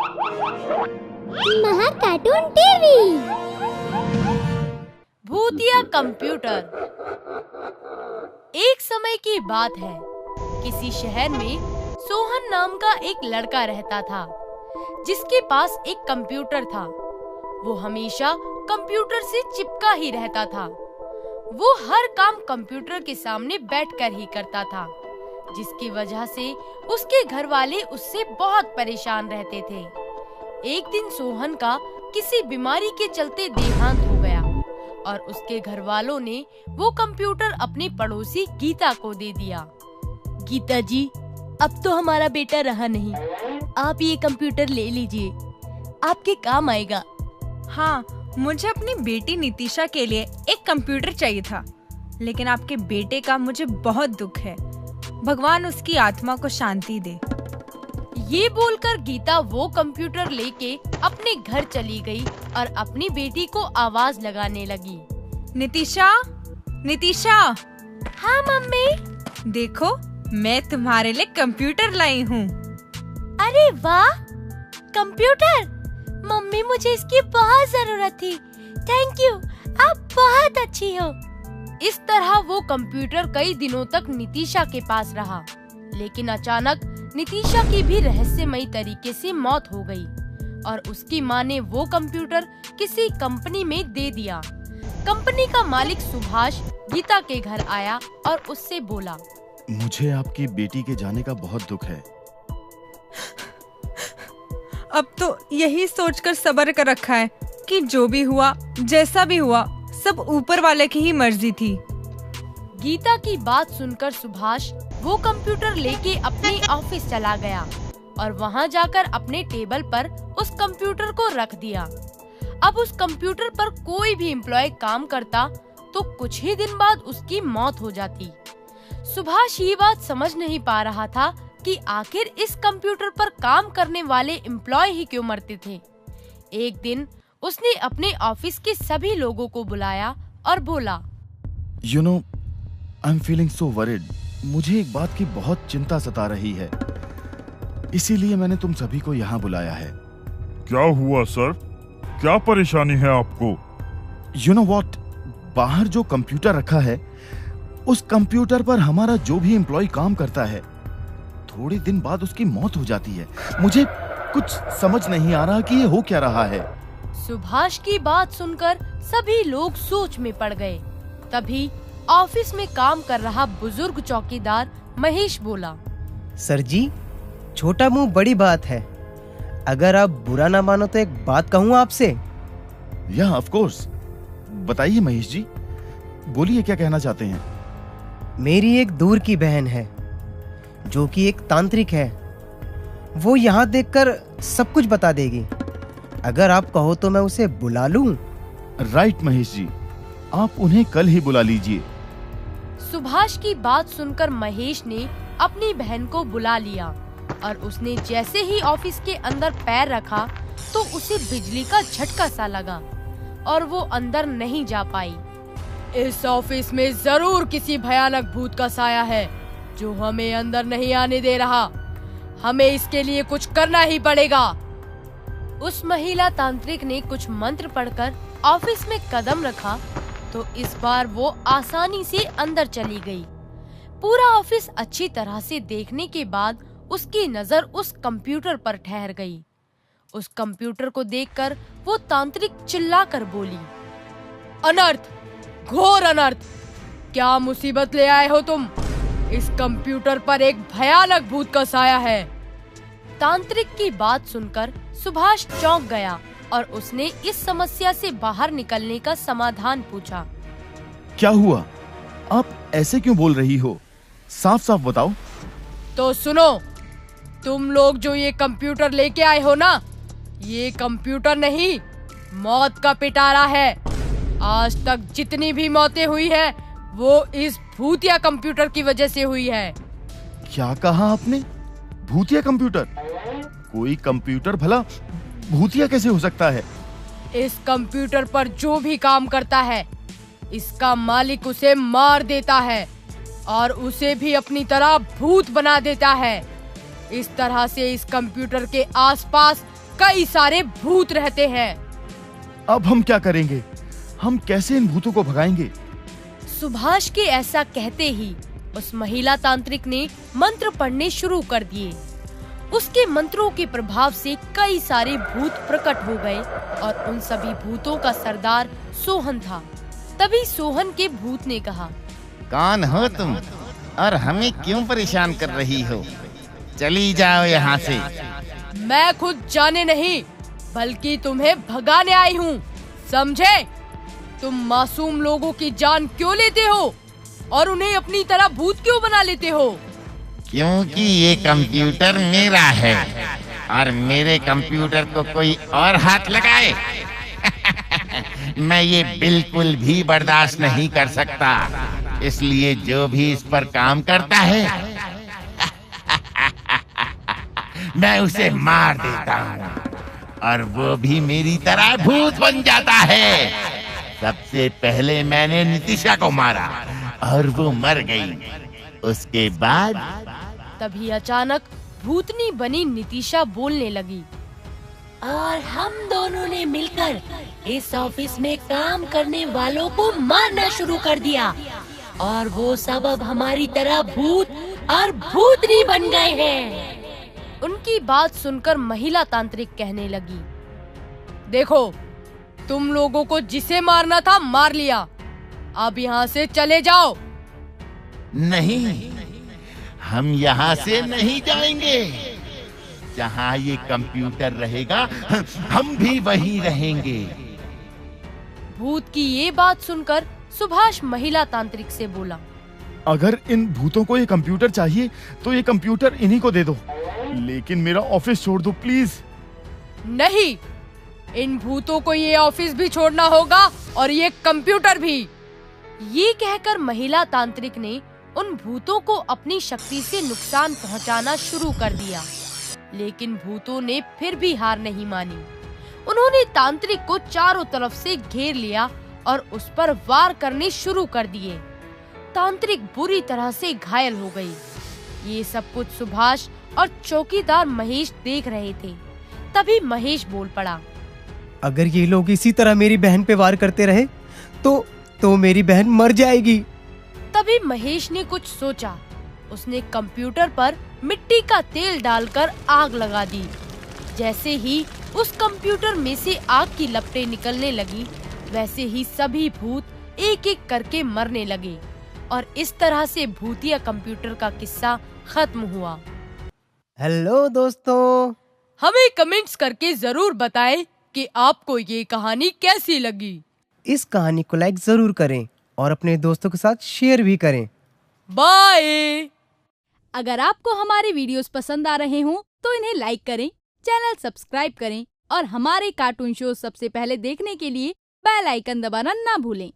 महा cartoon TV. भूतिया computer. एक समय की बात है, किसी शहर में सोहन नाम का एक लड़का रहता था, जिसके पास एक कंप्यूटर था। वो हमेशा कंप्यूटर से चिपका ही रहता था। वो हर काम कंप्यूटर के सामने बैठकर ही करता था, जिसकी वजह से उसके घर वाले उससे बहुत परेशान रहते थे। एक दिन सोहन का किसी बीमारी के चलते देहांत हो गया और उसके घर वालों ने वो कंप्यूटर अपनी पड़ोसी गीता को दे दिया। गीता जी, अब तो हमारा बेटा रहा नहीं, आप ये कंप्यूटर ले लीजिए, आपके काम आएगा। हाँ, मुझे अपनी बेटी नितिशा के लिए एक कंप्यूटर चाहिए था, लेकिन आपके बेटे का मुझे बहुत दुख है। भगवान उसकी आत्मा को शांति दे। ये बोलकर गीता वो कंप्यूटर लेके अपने घर चली गई और अपनी बेटी को आवाज लगाने लगी। नितिशा, नितिशा। हाँ मम्मी। देखो, मैं तुम्हारे लिए कंप्यूटर लाई हूँ। अरे वाह, कंप्यूटर! मम्मी, मुझे इसकी बहुत जरूरत थी। थैंक यू, आप बहुत अच्छी हो। इस तरह वो कंप्यूटर कई दिनों तक नितिशा के पास रहा, लेकिन अचानक नितिशा की भी रहस्यमयी तरीके से मौत हो गई और उसकी माँ ने वो कंप्यूटर किसी कंपनी में दे दिया। कंपनी का मालिक सुभाष गीता के घर आया और उससे बोला, मुझे आपकी बेटी के जाने का बहुत दुख है। अब तो यही सोचकर सब्र कर रखा है कि जो भी हुआ, जैसा भी हुआ, सब ऊपर वाले की ही मर्जी थी। गीता की बात सुनकर सुभाष वो कंप्यूटर लेके अपने ऑफिस चला गया और वहाँ जाकर अपने टेबल पर उस कंप्यूटर को रख दिया। अब उस कंप्यूटर पर कोई भी एम्प्लॉय काम करता तो कुछ ही दिन बाद उसकी मौत हो जाती। सुभाष ये बात समझ नहीं पा रहा था कि आखिर इस कंप्यूटर पर काम करने वाले एम्प्लॉय ही क्यों मरते थे। एक दिन उसने अपने ऑफिस के सभी लोगों को बुलाया और बोला, You know, I'm feeling so worried. मुझे एक बात की बहुत चिंता सता रही है, इसीलिए मैंने तुम सभी को यहाँ बुलाया है। क्या हुआ सर? क्या परेशानी है आपको? You know what? बाहर जो कंप्यूटर रखा है, उस कंप्यूटर पर हमारा जो भी एम्प्लॉय काम करता है, थोड़े दिन बाद उसकी मौत हो जाती है। मुझे कुछ समझ नहीं आ रहा कि ये हो क्या रहा है। सुभाष की बात सुनकर सभी लोग सोच में पड़ गए। तभी ऑफिस में काम कर रहा बुजुर्ग चौकीदार महेश बोला, सर जी, छोटा मुंह बड़ी बात है। अगर आप बुरा ना मानो तो एक बात कहूँ आपसे। या ऑफ कोर्स, बताइए महेश जी, बोलिए क्या कहना चाहते हैं। मेरी एक दूर की बहन है जो कि एक तांत्रिक है। वो यहाँ देखकर सब कुछ बता देगी। अगर आप कहो तो मैं उसे बुला लूं। राइट महेश जी, आप उन्हें कल ही बुला लीजिए। सुभाष की बात सुनकर महेश ने अपनी बहन को बुला लिया और उसने जैसे ही ऑफिस के अंदर पैर रखा तो उसे बिजली का झटका सा लगा और वो अंदर नहीं जा पाई। इस ऑफिस में जरूर किसी भयानक भूत का साया है जो हमें अंदर नहीं आने दे रहा। हमें इसके लिए कुछ करना ही पड़ेगा। उस महिला तांत्रिक ने कुछ मंत्र पढ़कर ऑफिस में कदम रखा तो इस बार वो आसानी से अंदर चली गई। पूरा ऑफिस अच्छी तरह से देखने के बाद उसकी नजर उस कंप्यूटर पर ठहर गई। उस कंप्यूटर को देखकर वो तांत्रिक चिल्लाकर बोली, अनर्थ, घोर अनर्थ! क्या मुसीबत ले आए हो तुम? इस कंप्यूटर पर एक भयानक भूत का साया है। तांत्रिक की बात सुनकर सुभाष चौंक गया और उसने इस समस्या से बाहर निकलने का समाधान पूछा। क्या हुआ? आप ऐसे क्यों बोल रही हो? साफ साफ बताओ। तो सुनो, तुम लोग जो ये कंप्यूटर लेके आए हो ना, ये कंप्यूटर नहीं, मौत का पिटारा है। आज तक जितनी भी मौतें हुई है वो इस भूतिया कंप्यूटर की वजह से हुई है। क्या कहा आपने? भूतिया कंप्यूटर? कोई कंप्यूटर भला भूतिया कैसे हो सकता है? इस कंप्यूटर पर जो भी काम करता है, इसका मालिक उसे मार देता है और उसे भी अपनी तरह भूत बना देता है। इस तरह से इस कंप्यूटर के आसपास कई सारे भूत रहते हैं। अब हम क्या करेंगे? हम कैसे इन भूतों को भगाएंगे? सुभाष के ऐसा कहते ही उस महिला तांत्रिक ने मंत्र पढ़ने शुरू कर दिए। उसके मंत्रों के प्रभाव से कई सारे भूत प्रकट हो गए और उन सभी भूतों का सरदार सोहन था। तभी सोहन के भूत ने कहा, कौन हो तुम और हमें क्यों परेशान कर रही हो? चली जाओ यहाँ से। मैं खुद जाने नहीं बल्कि तुम्हें भगाने आई हूँ, समझे? तुम मासूम लोगों की जान क्यों लेते हो और उन्हें अपनी तरह भूत क्यों बना लेते हो? क्योंकि ये कंप्यूटर मेरा है और मेरे कंप्यूटर को कोई और हाथ लगाए मैं ये बिल्कुल भी बर्दाश्त नहीं कर सकता। इसलिए जो भी इस पर काम करता है मैं उसे मार देता हूँ और वो भी मेरी तरह भूत बन जाता है। सबसे पहले मैंने नितिशा को मारा और वो मर गई। उसके बाद तभी अचानक भूतनी बनी नितिशा बोलने लगी, और हम दोनों ने मिलकर इस ऑफिस में काम करने वालों को मारना शुरू कर दिया और वो सब अब हमारी तरह भूत और भूतनी बन गए हैं। उनकी बात सुनकर महिला तांत्रिक कहने लगी, देखो, तुम लोगों को जिसे मारना था मार लिया, अब यहाँ से चले जाओ। नहीं, हम यहाँ से नहीं जाएंगे। जहाँ ये कंप्यूटर रहेगा हम भी वहीं रहेंगे। भूत की ये बात सुनकर सुभाष महिला तांत्रिक से बोला, अगर इन भूतों को ये कंप्यूटर चाहिए तो ये कंप्यूटर इन्हीं को दे दो, लेकिन मेरा ऑफिस छोड़ दो प्लीज। नहीं, इन भूतों को ये ऑफिस भी छोड़ना होगा और ये कंप्यूटर भी। ये कहकर महिला तांत्रिक ने उन भूतों को अपनी शक्ति से नुकसान पहुंचाना शुरू कर दिया, लेकिन भूतों ने फिर भी हार नहीं मानी। उन्होंने तांत्रिक को चारों तरफ से घेर लिया और उस पर वार करने शुरू कर दिए। तांत्रिक बुरी तरह से घायल हो गई। ये सब कुछ सुभाष और चौकीदार महेश देख रहे थे। तभी महेश बोल पड़ा, अगर ये लोग इसी तरह मेरी बहन पे वार करते रहे तो मेरी बहन मर जाएगी। तभी महेश ने कुछ सोचा। उसने कंप्यूटर पर मिट्टी का तेल डालकर आग लगा दी। जैसे ही उस कंप्यूटर में से आग की लपटें निकलने लगी, वैसे ही सभी भूत एक एक करके मरने लगे और इस तरह से भूतिया कंप्यूटर का किस्सा खत्म हुआ। हेलो दोस्तों, हमें कमेंट्स करके जरूर बताएं कि आपको ये कहानी कैसी लगी। इस कहानी को लाइक जरूर करें और अपने दोस्तों के साथ शेयर भी करें। बाय। अगर आपको हमारे वीडियोस पसंद आ रहे हों तो इन्हें लाइक करें, चैनल सब्सक्राइब करें और हमारे कार्टून शो सबसे पहले देखने के लिए बेल आइकन दबाना ना भूलें।